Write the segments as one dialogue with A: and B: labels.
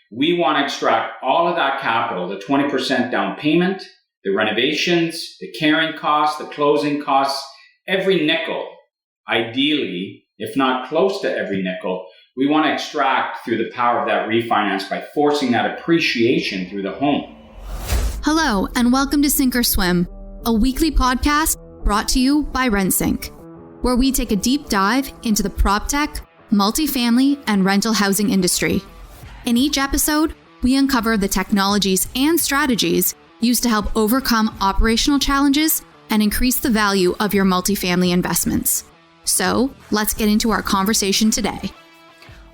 A: We want to extract all of that capital, the 20% down payment, the renovations, the carrying costs, the closing costs, every nickel, ideally, if not close to every nickel, we want to extract through the power of that refinance by forcing that appreciation through the home.
B: Hello, and welcome to Sink or Swim, a weekly podcast brought to you by RentSync, where we take a deep dive into the PropTech, multifamily, and rental housing industry. In each episode, we uncover the technologies and strategies used to help overcome operational challenges and increase the value of your multifamily investments. So, let's get into our conversation today.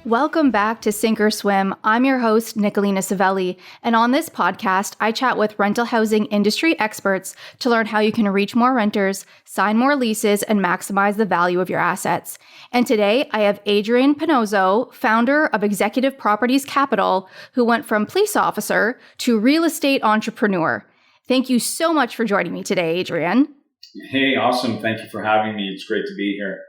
C: Welcome back to Sink or Swim. I'm your host, Nicolina Savelli, and on this podcast, I chat with rental housing industry experts to learn how you can reach more renters, sign more leases, and maximize the value of your assets. And today, I have Adrian Pannozzo, founder of Executive Properties Capital, who went from police officer to real estate entrepreneur. Thank you so much for joining me today, Adrian.
A: Hey, awesome. Thank you for having me. It's great to be here.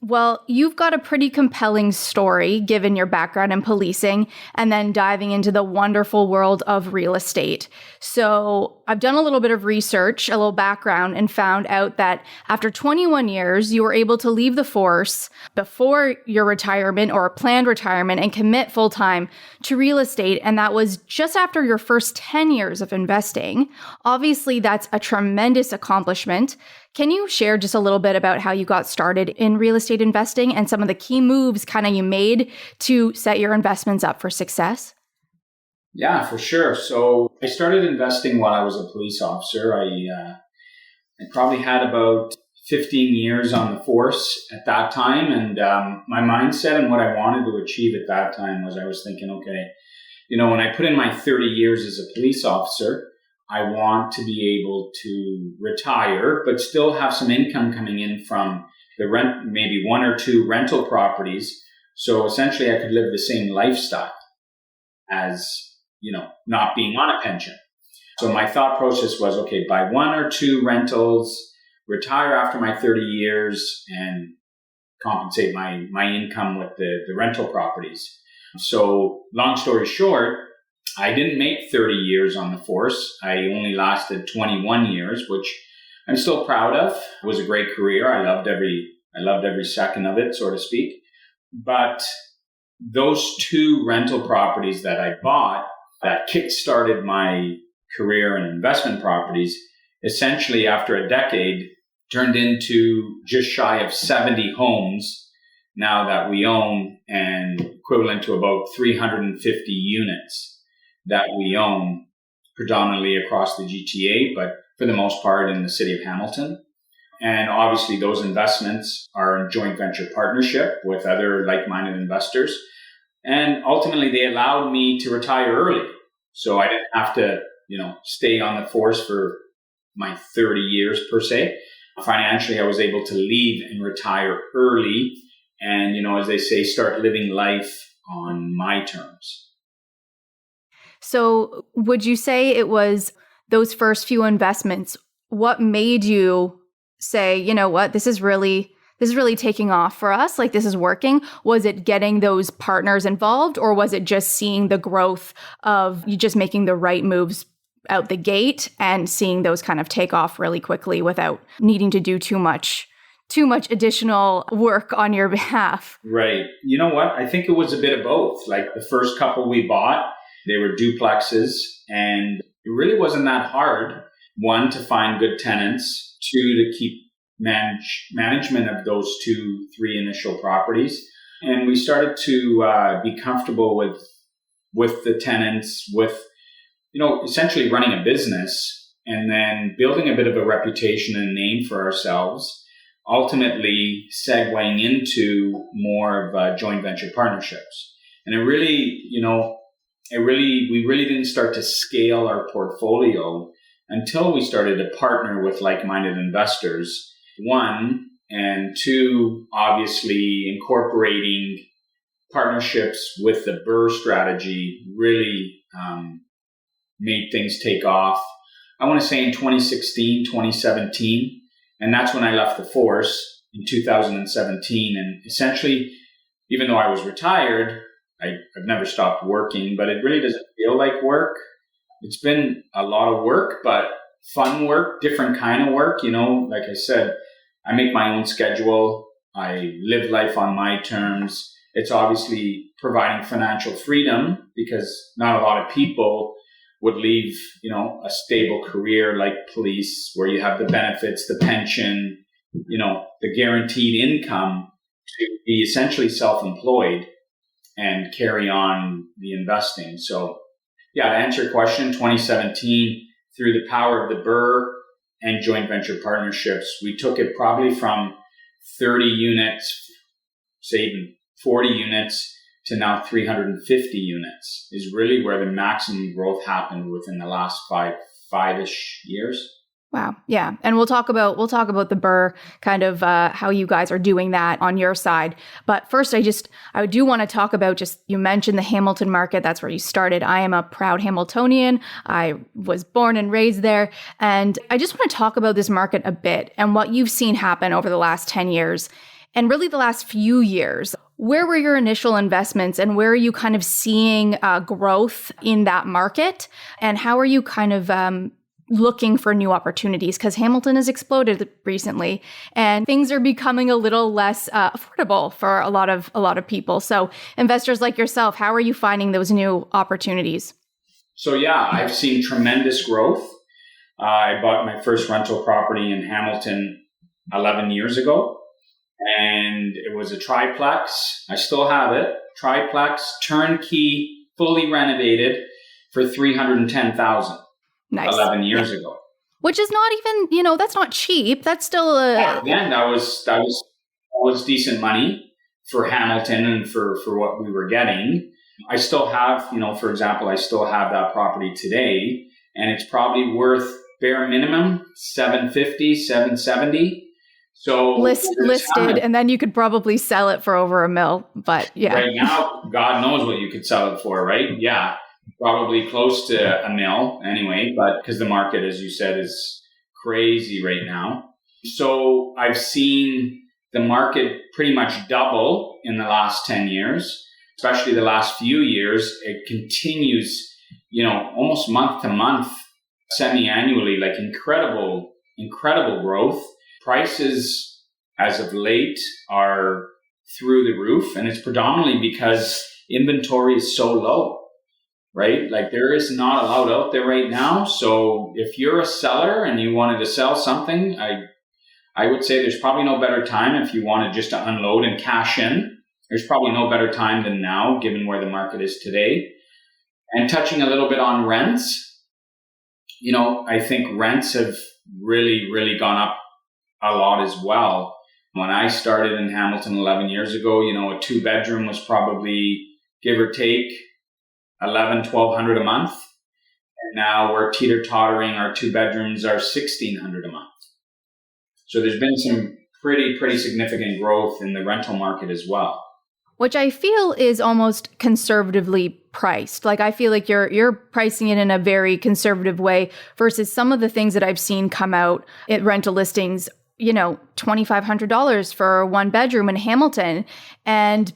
C: Well, you've got a pretty compelling story given your background in policing and then diving into the wonderful world of real estate. So I've done a little bit of research, a little background, and found out that after 21 years, you were able to leave the force before your retirement or a planned retirement and commit full-time to real estate. And that was just after your first 10 years of investing. Obviously, that's a tremendous accomplishment. Can you share just a little bit about how you got started in real estate investing and some of the key moves kind of you made to set your investments up for success?
A: Yeah, for sure. So I started investing while I was a police officer. I probably had about 15 years on the force at that time. And my mindset and what I wanted to achieve at that time was I was thinking, okay, when I put in my 30 years as a police officer, I want to be able to retire, but still have some income coming in from the rent, maybe one or two rental properties. So essentially I could live the same lifestyle as, not being on a pension. So my thought process was, okay, buy one or two rentals, retire after my 30 years and compensate my income with the rental properties. So long story short, I didn't make 30 years on the force. I only lasted 21 years, which I'm still proud of. It was a great career. I loved every second of it, so to speak. But those two rental properties that I bought that kickstarted my career in investment properties, essentially after a decade, turned into just shy of 70 homes now that we own, and equivalent to about 350 units that we own predominantly across the GTA, but for the most part in the city of Hamilton. And obviously those investments are in joint venture partnership with other like-minded investors. And ultimately they allowed me to retire early. So I didn't have to, stay on the force for my 30 years per se. Financially, I was able to leave and retire early and, as they say, start living life on my terms.
C: So would you say it was those first few investments? What made you say, you know what, this is really taking off for us? Like, this is working. Was it getting those partners involved, or was it just seeing the growth of you just making the right moves out the gate and seeing those kind of take off really quickly without needing to do too much additional work on your behalf?
A: Right. You know what? I think it was a bit of both. Like the first couple we bought, they were duplexes, and it really wasn't that hard. One, to find good tenants. Two, to keep management of those 2-3 initial properties. And we started to be comfortable with the tenants, with, essentially running a business and then building a bit of a reputation and name for ourselves, ultimately segueing into more of joint venture partnerships. And it really, we really didn't start to scale our portfolio until we started to partner with like-minded investors. One, and two, obviously incorporating partnerships with the BRRRR strategy really made things take off. I want to say in 2016, 2017, and that's when I left the force in 2017. And essentially, even though I was retired, I've never stopped working, but it really doesn't feel like work. It's been a lot of work, but fun work, different kind of work. Like I said, I make my own schedule. I live life on my terms. It's obviously providing financial freedom because not a lot of people would leave, a stable career like police where you have the benefits, the pension, the guaranteed income to be essentially self-employed and carry on the investing. So yeah, to answer your question, 2017, through the power of the BRRRR and joint venture partnerships, we took it probably from 30 units, say even 40 units, to now 350 units is really where the maximum growth happened within the last five-ish years.
C: Wow. Yeah. And we'll talk about the BRRRR, kind of how you guys are doing that on your side. But first, I do want to talk about you mentioned the Hamilton market. That's where you started. I am a proud Hamiltonian. I was born and raised there. And I just want to talk about this market a bit and what you've seen happen over the last 10 years and really the last few years. Where were your initial investments and where are you kind of seeing growth in that market? And how are you kind of looking for new opportunities? Because Hamilton has exploded recently and things are becoming a little less affordable for a lot of people. So investors like yourself, how are you finding those new opportunities?
A: So yeah, I've seen tremendous growth. I bought my first rental property in Hamilton 11 years ago. And it was a triplex. I still have it. Triplex, turnkey, fully renovated for $310,000.
C: Nice.
A: 11 years ago.
C: Which is not even, that's not cheap. That's still
A: Again, that was decent money for Hamilton and for what we were getting. I still have, for example, I still have that property today, and it's probably worth bare minimum $750, $770. So
C: listed, and then you could probably sell it for over $1 million. But yeah,
A: right now, God knows what you could sell it for, right? Yeah, probably close to $1 million anyway. But because the market, as you said, is crazy right now. So I've seen the market pretty much double in the last 10 years, especially the last few years. It continues, almost month to month, semi-annually, like incredible growth. Prices as of late are through the roof, and it's predominantly because inventory is so low, right? Like there is not a lot out there right now. So if you're a seller and you wanted to sell something, I would say there's probably no better time if you wanted just to unload and cash in. There's probably no better time than now, given where the market is today. And touching a little bit on rents, I think rents have really, really gone up a lot as well. When I started in Hamilton 11 years ago, a 2-bedroom was probably, give or take, $1,100-1,200 a month. And now we're teeter-tottering. Our 2 bedrooms are $1,600 a month. So there's been some pretty significant growth in the rental market as well.
C: Which I feel is almost conservatively priced. Like I feel like you're pricing it in a very conservative way versus some of the things that I've seen come out at rental listings, $2,500 for a 1-bedroom in Hamilton. And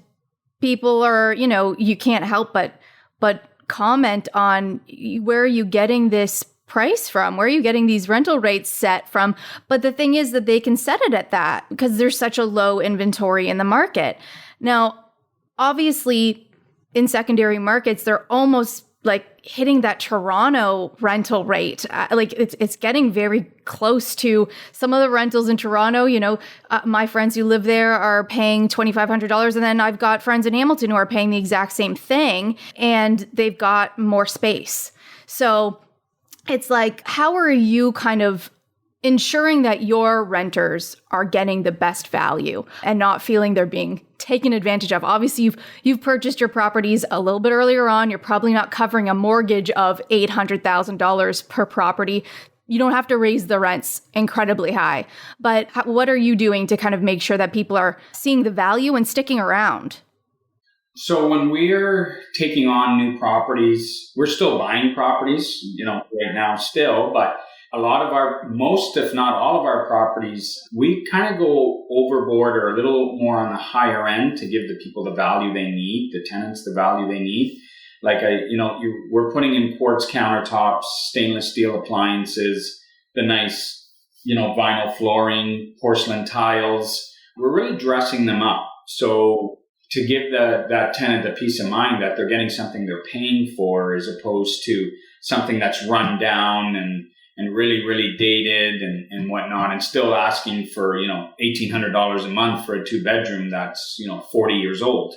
C: people are, you can't help but comment on, where are you getting this price from? Where are you getting these rental rates set from? But the thing is that they can set it at that because there's such a low inventory in the market. Now, obviously, in secondary markets, they're almost like hitting that Toronto rental rate. Like it's getting very close to some of the rentals in Toronto. My friends who live there are paying $2,500. And then I've got friends in Hamilton who are paying the exact same thing and they've got more space. So it's like, how are you kind of ensuring that your renters are getting the best value and not feeling they're being taken advantage of? Obviously, you've purchased your properties a little bit earlier on. You're probably not covering a mortgage of $800,000 per property. You don't have to raise the rents incredibly high. But what are you doing to kind of make sure that people are seeing the value and sticking around?
A: So when we're taking on new properties, we're still buying properties, right now still, but most, if not all of our properties, we kind of go overboard or a little more on the higher end to give the people the value they need, the tenants the value they need. Like, we're putting in quartz countertops, stainless steel appliances, the nice, vinyl flooring, porcelain tiles. We're really dressing them up. So to give that tenant the peace of mind that they're getting something they're paying for, as opposed to something that's run down and really, really dated and whatnot, and still asking for, $1,800 a month for a 2-bedroom that's, 40 years old.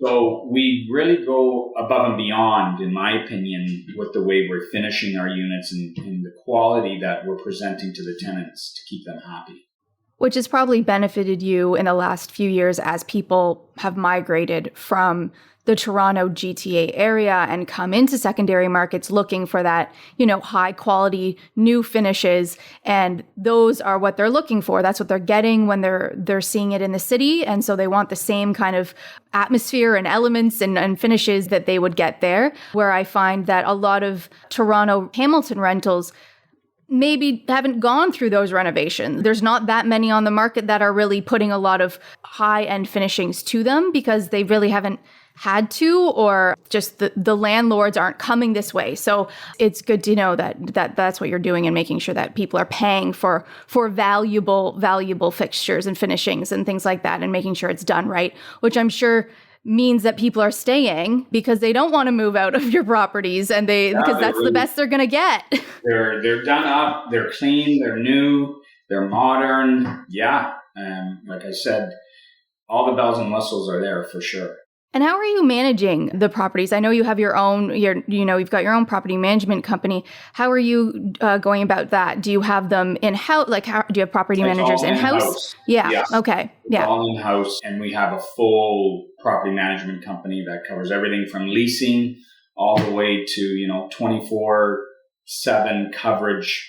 A: So we really go above and beyond, in my opinion, with the way we're finishing our units and the quality that we're presenting to the tenants to keep them happy.
C: Which has probably benefited you in the last few years as people have migrated from the Toronto GTA area and come into secondary markets looking for that, high quality new finishes. And those are what they're looking for. That's what they're getting when they're seeing it in the city. And so they want the same kind of atmosphere and elements and finishes that they would get there. Where I find that a lot of Toronto Hamilton rentals maybe haven't gone through those renovations. There's not that many on the market that are really putting a lot of high-end finishings to them because they really haven't had to, or just the landlords aren't coming this way. So it's good to know that's what you're doing and making sure that people are paying for valuable fixtures and finishings and things like that, and making sure it's done right, which I'm sure means that people are staying because they don't want to move out of your properties, and because that's the best they're going to get.
A: They're done up, they're clean, they're new, they're modern. Yeah. Like I said, all the bells and whistles are there for sure.
C: And how are you managing the properties? I know you have you've got your own property management company. How are you going about that? Do you have them in-house? Like, do you have property managers in-house? Yeah. Yes. Okay. Yeah.
A: It's all in-house, and we have a full property management company that covers everything from leasing all the way to, 24/7 coverage,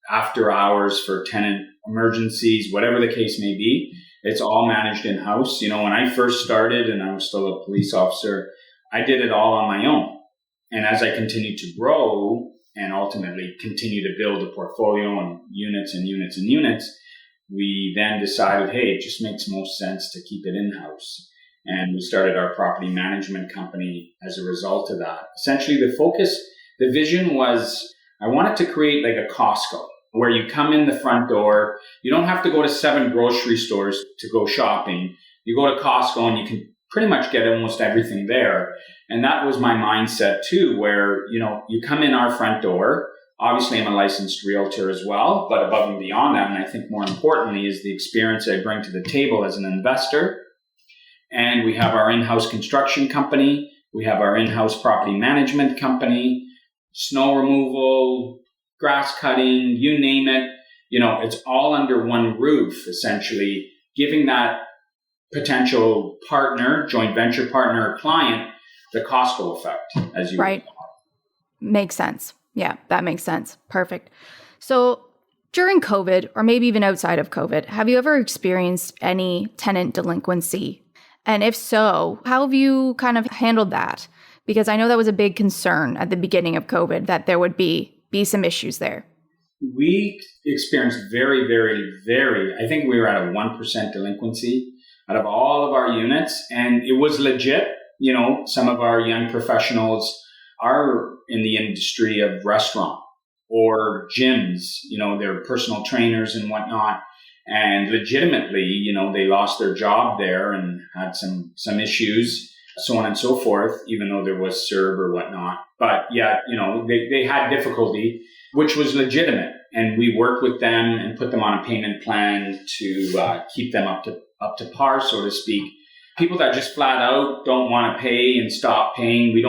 A: after hours for tenant emergencies, whatever the case may be. It's all managed in-house. When I first started and I was still a police officer, I did it all on my own. And as I continued to grow and ultimately continue to build a portfolio and units, we then decided, hey, it just makes most sense to keep it in-house. And we started our property management company as a result of that. Essentially, the vision was, I wanted to create like a Costco, where you come in the front door. You don't have to go to 7 grocery stores to go shopping. You go to Costco and you can pretty much get almost everything there. And that was my mindset too, where, you come in our front door. Obviously, I'm a licensed realtor as well, but above and beyond that, and I think more importantly, is the experience I bring to the table as an investor. And we have our in-house construction company. We have our in-house property management company, snow removal, grass cutting, you name it. It's all under one roof, essentially, giving that potential partner, joint venture partner, or client, the Costco effect, as you
C: right. Makes sense. Yeah, that makes sense. Perfect. So during COVID, or maybe even outside of COVID, have you ever experienced any tenant delinquency? And if so, how have you kind of handled that? Because I know that was a big concern at the beginning of COVID, that there would be some issues there.
A: We experienced very, very, I think we were at a 1% delinquency out of all of our units. And it was legit. Some of our young professionals are in the industry of restaurant or gyms, they're personal trainers and whatnot. And legitimately, they lost their job there and had some issues, so on and so forth, even though there was CERB or whatnot. But yeah, they had difficulty, which was legitimate. And we worked with them and put them on a payment plan to keep them up to par, so to speak. People that just flat out don't want to pay and stop paying, we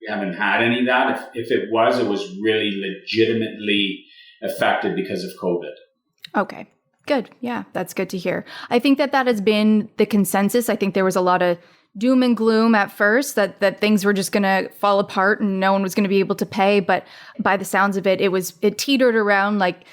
A: haven't had any of that. If it was really legitimately affected because of COVID.
C: Okay, good. Yeah, that's good to hear. I think that has been the consensus. I think there was a lot of doom and gloom at first, that things were just going to fall apart and no one was going to be able to pay. But by the sounds of it, it teetered around, like,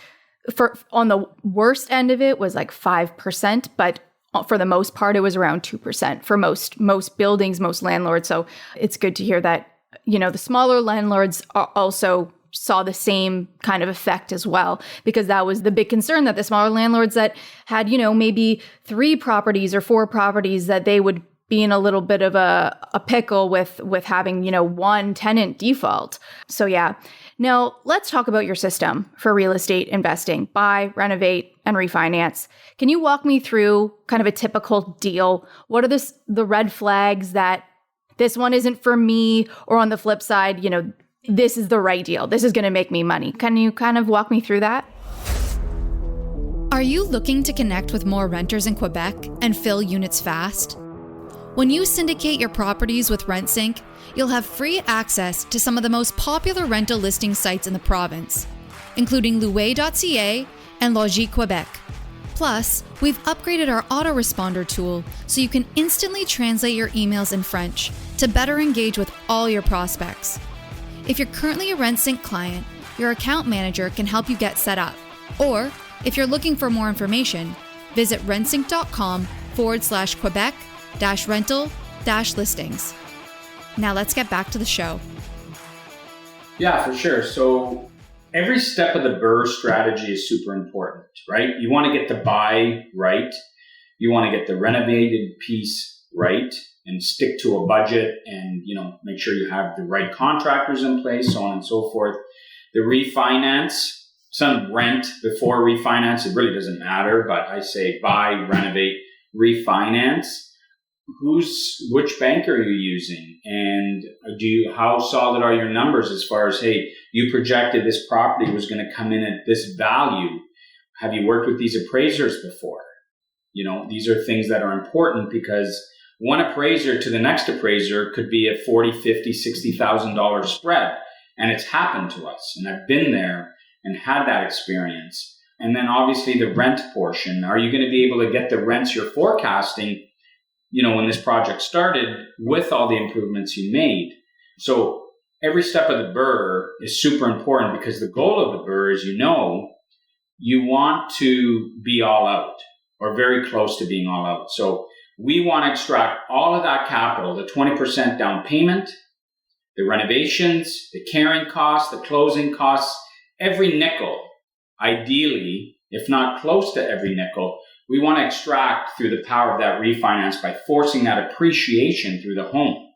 C: on the worst end of it was like 5%, but for the most part, it was around 2% for most buildings, most landlords. So it's good to hear that, the smaller landlords are also saw the same kind of effect as well, because that was the big concern, that the smaller landlords that had, maybe 3 properties or 4 properties, that they would be in a little bit of a pickle with having, one tenant default. So yeah. Now let's talk about your system for real estate investing: buy, renovate, and refinance. Can you walk me through kind of a typical deal? What are the red flags that this one isn't for me, or on the flip side, this is the right deal, this is going to make me money? Can you kind of walk me through that?
B: Are you looking to connect with more renters in Quebec and fill units fast? When you syndicate your properties with RentSync, you'll have free access to some of the most popular rental listing sites in the province, including louer.ca and Logis Quebec. Plus, we've upgraded our autoresponder tool so you can instantly translate your emails in French to better engage with all your prospects. If you're currently a RentSync client, your account manager can help you get set up. Or, if you're looking for more information, visit rentsync.com/Quebec-rental-listings. Now let's get back to the show.
A: Yeah, for sure. So every step of the BRRRR strategy is super important, right? You want to get the buy right. You want to get the renovated piece right and stick to a budget and, make sure you have the right contractors in place, so on and so forth. The refinance, some rent before refinance, it really doesn't matter, but I say buy, renovate, refinance. Which bank are you using? And how solid are your numbers as far as, hey, you projected this property was going to come in at this value. Have you worked with these appraisers before? These are things that are important, because one appraiser to the next appraiser could be a $40,000, $50,000, $60,000 spread. And it's happened to us. And I've been there and had that experience. And then obviously the rent portion. Are you going to be able to get the rents you're forecasting, when this project started, with all the improvements you made? So every step of the BRRRR is super important, because the goal of the BRRRR is, you want to be all out or very close to being all out. So we want to extract all of that capital, the 20% down payment, the renovations, the carrying costs, the closing costs, every nickel, ideally, if not close to every nickel, we want to extract through the power of that refinance by forcing that appreciation through the home.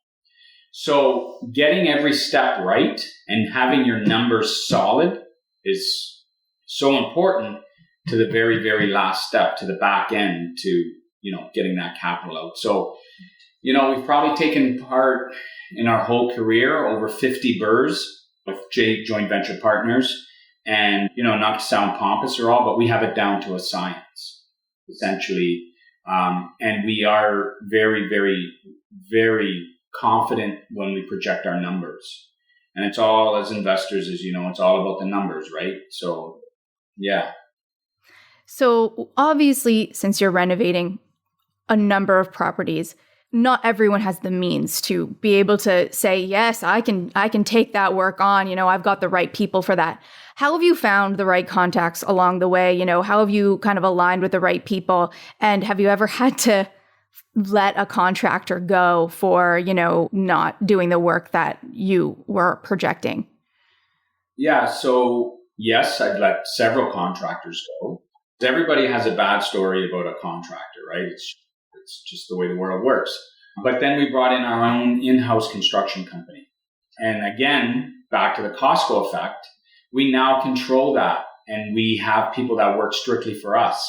A: So getting every step right and having your numbers solid is so important to the very, very last step, to the back end, to, getting that capital out. So, we've probably taken part in our whole career over 50 BRRRRs with joint venture partners. And, not to sound pompous or all, but we have it down to a science, essentially. And we are very, very, very confident when we project our numbers. And it's all, as investors, as it's all about the numbers, right? So, yeah.
C: So obviously, since you're renovating a number of properties, not everyone has the means to be able to say, yes, I can take that work on, I've got the right people for that. How have you found the right contacts along the way? How have you kind of aligned with the right people? And have you ever had to let a contractor go for, not doing the work that you were projecting?
A: Yeah. So yes, I've let several contractors go. Everybody has a bad story about a contractor, right? It's just the way the world works. But then we brought in our own in-house construction company. And again, back to the Costco Effect, we now control that. And we have people that work strictly for us.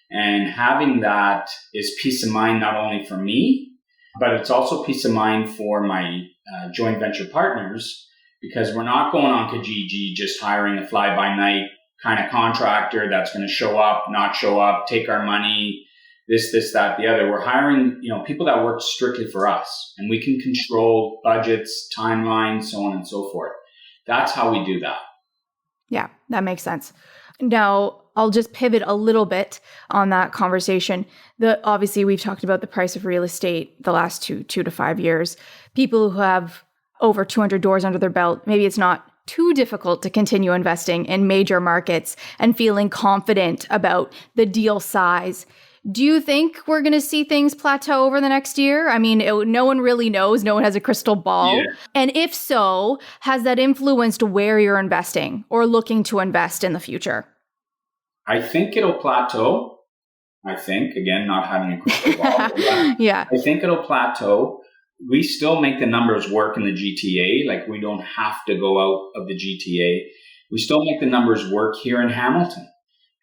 A: And having that is peace of mind, not only for me, but it's also peace of mind for my joint venture partners, because we're not going on Kijiji just hiring a fly-by-night kind of contractor that's going to show up, not show up, take our money, this, that, the other. We're hiring, people that work strictly for us, and we can control budgets, timelines, so on and so forth. That's how we do that.
C: Yeah, that makes sense. Now, I'll just pivot a little bit on that conversation. Obviously, we've talked about the price of real estate the last 2 to 5 years. People who have over 200 doors under their belt, maybe it's not too difficult to continue investing in major markets and feeling confident about the deal size. Do you think we're going to see things plateau over the next year? I mean, no one really knows. No one has a crystal ball.
A: Yeah.
C: And if so, has that influenced where you're investing or looking to invest in the future?
A: I think it'll plateau. Again, not having a crystal ball.
C: Yeah.
A: I think it'll plateau. We still make the numbers work in the GTA. Like, we don't have to go out of the GTA. We still make the numbers work here in Hamilton.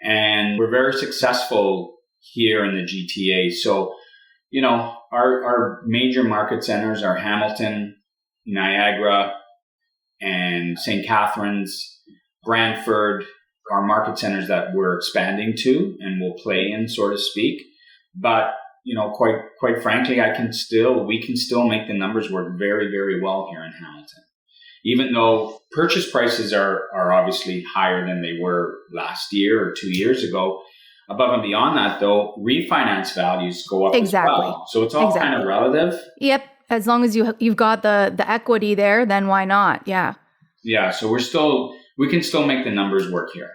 A: And we're very successful here in the GTA. So, our major market centers are Hamilton, Niagara, and St. Catharines, Brantford, are market centers that we're expanding to and will play in, so to speak. But, quite frankly, we can still make the numbers work very, very well here in Hamilton. Even though purchase prices are obviously higher than they were last year or 2 years ago. Above and beyond that, though, refinance values go up as well. So it's all kind of relative.
C: Yep. As long as you've got the equity there, then why not? Yeah.
A: Yeah. So we can still make the numbers work here.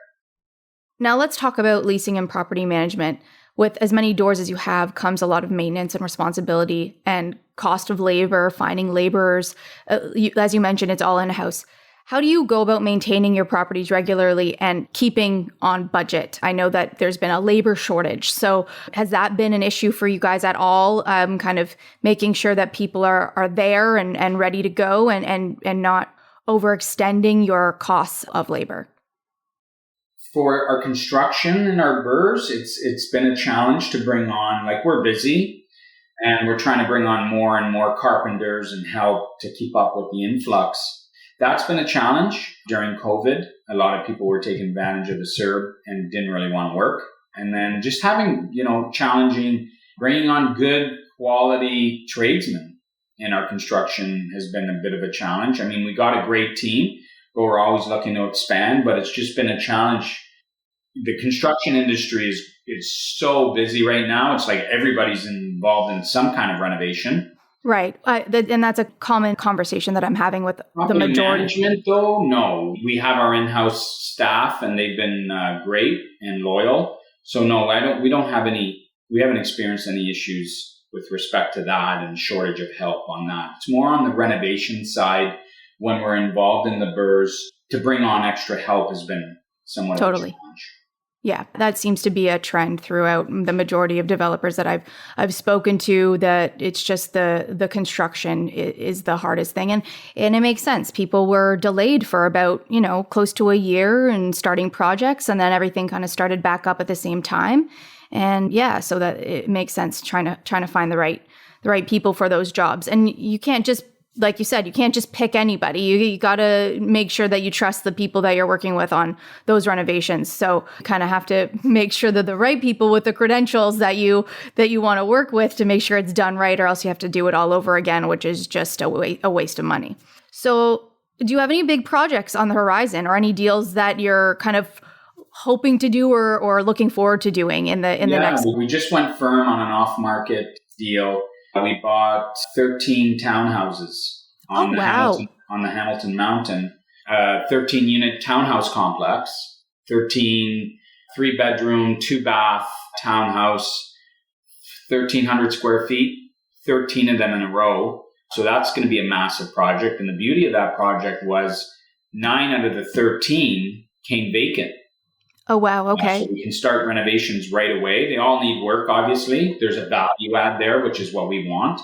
C: Now let's talk about leasing and property management. With as many doors as you have comes a lot of maintenance and responsibility and cost of labor, finding laborers. As you mentioned, it's all in-house. How do you go about maintaining your properties regularly and keeping on budget? I know that there's been a labor shortage. So has that been an issue for you guys at all? Kind of making sure that people are there and ready to go and not overextending your costs of labor?
A: For our construction and our BRRRRs, it's been a challenge to bring on, we're busy and we're trying to bring on more and more carpenters and help to keep up with the influx. That's been a challenge during COVID. A lot of people were taking advantage of the CERB and didn't really want to work. And then just having, challenging, bringing on good quality tradesmen in our construction has been a bit of a challenge. I mean, we got a great team, but we're always looking to expand, but it's just been a challenge. The construction industry is so busy right now. It's like everybody's involved in some kind of renovation.
C: Right. And that's a common conversation that I'm having with the majority.
A: Management, though, no. We have our in-house staff and they've been great and loyal. So no, we haven't experienced any issues with respect to that and shortage of help on that. It's more on the renovation side when we're involved in the BRRRRs. To bring on extra help has been somewhat of a challenge.
C: Yeah, that seems to be a trend throughout the majority of developers that I've spoken to, that it's just the construction is the hardest thing. And it makes sense. People were delayed for about, close to a year and starting projects, and then everything kind of started back up at the same time. And yeah, so that it makes sense trying to find the right people for those jobs. And you can't just, like you said, you can't just pick anybody. You got to make sure that you trust the people that you're working with on those renovations. So you kind of have to make sure that the right people with the credentials that you want to work with to make sure it's done right, or else you have to do it all over again, which is just a waste of money. So do you have any big projects on the horizon or any deals that you're kind of hoping to do or looking forward to doing in the next?
A: We just went firm on an off-market deal. We bought 13 townhouses on the Hamilton Mountain, 13-unit townhouse complex, 13 3-bedroom, 2-bath townhouse, 1,300 square feet, 13 of them in a row. So that's going to be a massive project. And the beauty of that project was 9 out of the 13 came vacant.
C: Oh, wow. Okay.
A: So we can start renovations right away. They all need work, obviously. There's a value add there, which is what we want.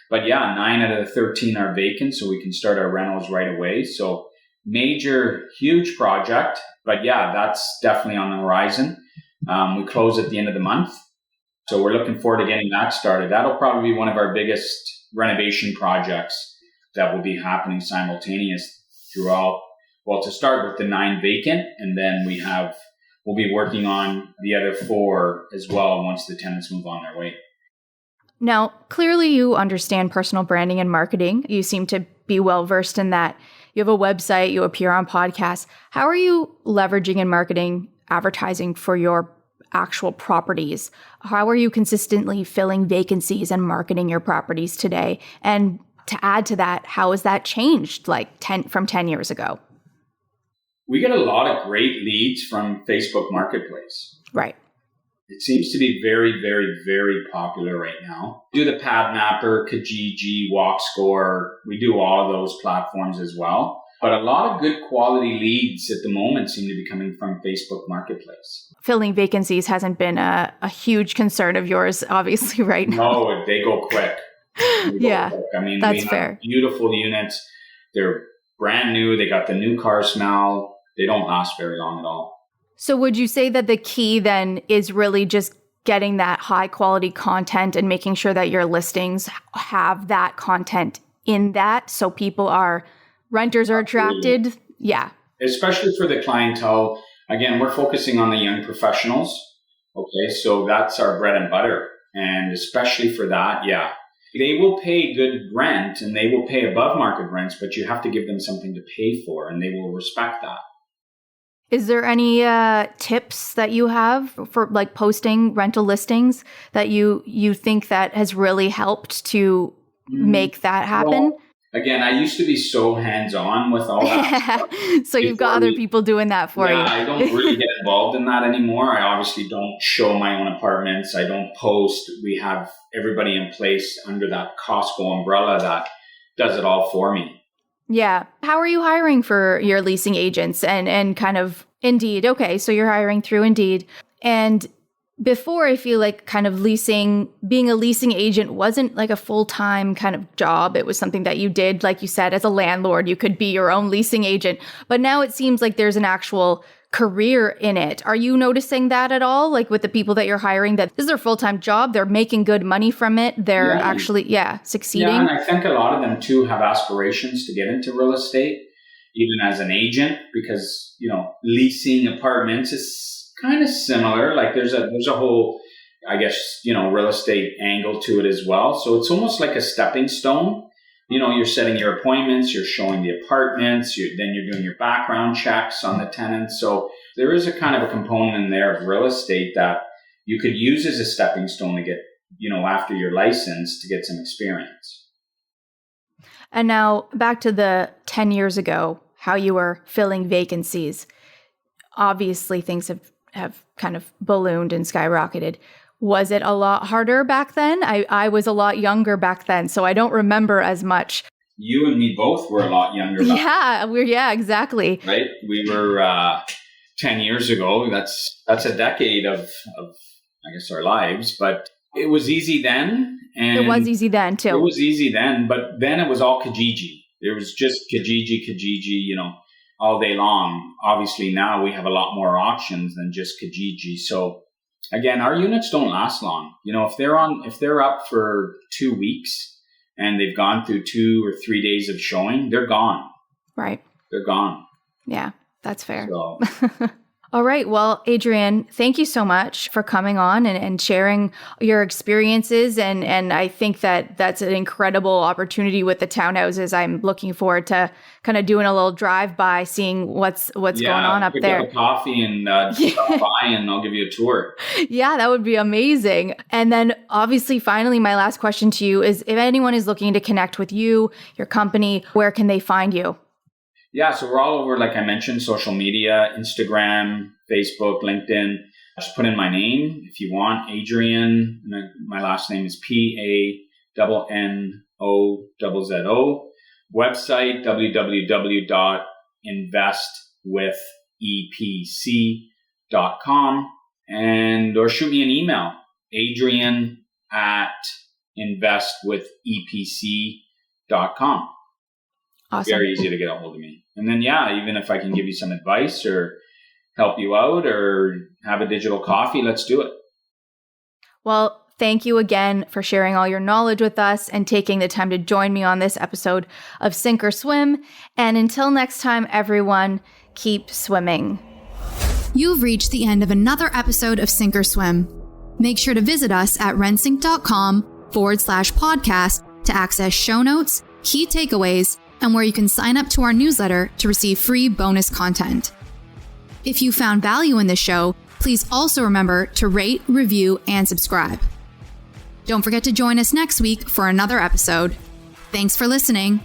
A: But yeah, 9 out of the 13 are vacant, so we can start our rentals right away. So major, huge project. But yeah, that's definitely on the horizon. We close at the end of the month. So we're looking forward to getting that started. That'll probably be one of our biggest renovation projects that will be happening simultaneous throughout. Well, to start with the 9 vacant, and then we'll be working on the other 4 as well once the tenants move on their way.
C: Now, clearly you understand personal branding and marketing. You seem to be well versed in that. You have a website, you appear on podcasts. How are you leveraging and marketing advertising for your actual properties? How are you consistently filling vacancies and marketing your properties today? And to add to that, how has that changed from 10 years ago?
A: We get a lot of great leads from Facebook Marketplace.
C: Right.
A: It seems to be very, very, very popular right now. We do the Pad Mapper, Kijiji, WalkScore. We do all of those platforms as well. But a lot of good quality leads at the moment seem to be coming from Facebook Marketplace.
C: Filling vacancies hasn't been a huge concern of yours, obviously, right now.
A: No, they go quick.
C: Yeah,
A: I mean,
C: that's fair.
A: Beautiful units. They're brand new. They got the new car smell. They don't last very long at all.
C: So would you say that the key then is really just getting that high quality content and making sure that your listings have that content in that so renters are attracted?
A: Absolutely.
C: Yeah.
A: Especially for the clientele. Again, we're focusing on the young professionals. Okay, so that's our bread and butter. And especially for that, yeah. They will pay good rent and they will pay above market rents, but you have to give them something to pay for and they will respect that.
C: Is there any tips that you have for like posting rental listings that you think that has really helped to make that happen?
A: Well, again, I used to be so hands-on with all that.
C: So you've got other people doing that for you.
A: Yeah, I don't really get involved in that anymore. I obviously don't show my own apartments. I don't post. We have everybody in place under that Costco umbrella that does it all for me.
C: Yeah. How are you hiring for your leasing agents and kind of Indeed? Okay, so you're hiring through Indeed. And before, I feel like kind of being a leasing agent wasn't like a full-time kind of job. It was something that you did, like you said, as a landlord. You could be your own leasing agent. But now it seems like there's an actual career in it. Are you noticing that at all? Like with the people that you're hiring, that this is their full-time job, they're making good money from it, they're actually, succeeding?
A: Yeah, and I think a lot of them too have aspirations to get into real estate, even as an agent, because, leasing apartments is kind of similar. Like there's a whole, I guess, real estate angle to it as well. So it's almost like a stepping stone. You're setting your appointments, you're showing the apartments, then you're doing your background checks on the tenants. So there is a kind of a component in there of real estate that you could use as a stepping stone to get, after your license, to get some experience.
C: And now back to the 10 years ago, how you were filling vacancies. Obviously, things have kind of ballooned and skyrocketed. Was it a lot harder back then? I was a lot younger back then, so I don't remember as much.
A: You and me both were a lot younger back then.
C: Yeah, exactly.
A: Right? We were 10 years ago. That's a decade of I guess, our lives. But it was easy then. And
C: it was easy then, too.
A: It was easy then, but then it was all Kijiji. There was just Kijiji, all day long. Obviously, now we have a lot more options than just Kijiji. So again, our units don't last long. If they're up for 2 weeks and they've gone through 2 or 3 days of showing, they're gone.
C: Right.
A: They're gone.
C: Yeah, that's fair.
A: So.
C: All right. Well, Adrian, thank you so much for coming on and sharing your experiences. And I think that's an incredible opportunity with the townhouses. I'm looking forward to kind of doing a little drive-by, seeing what's going on up there.
A: Pick up a coffee and stop by and I'll give you a tour. Yeah,
C: that would be amazing. And then obviously, finally, my last question to you is if anyone is looking to connect with you, your company, where can they find you?
A: Yeah, so we're all over, like I mentioned, social media, Instagram, Facebook, LinkedIn. Just put in my name if you want, Adrian. My last name is Pannozzo. Website, www.investwithepc.com. Or shoot me an email, adrian@investwithepc.com.
C: Awesome.
A: Very easy to get a hold of me. And then, even if I can give you some advice or help you out or have a digital coffee, let's do it.
C: Well, thank you again for sharing all your knowledge with us and taking the time to join me on this episode of Sink or Swim. And until next time, everyone, keep swimming.
B: You've reached the end of another episode of Sink or Swim. Make sure to visit us at rensync.com/podcast to access show notes, key takeaways, and where you can sign up to our newsletter to receive free bonus content. If you found value in this show, please also remember to rate, review, and subscribe. Don't forget to join us next week for another episode. Thanks for listening.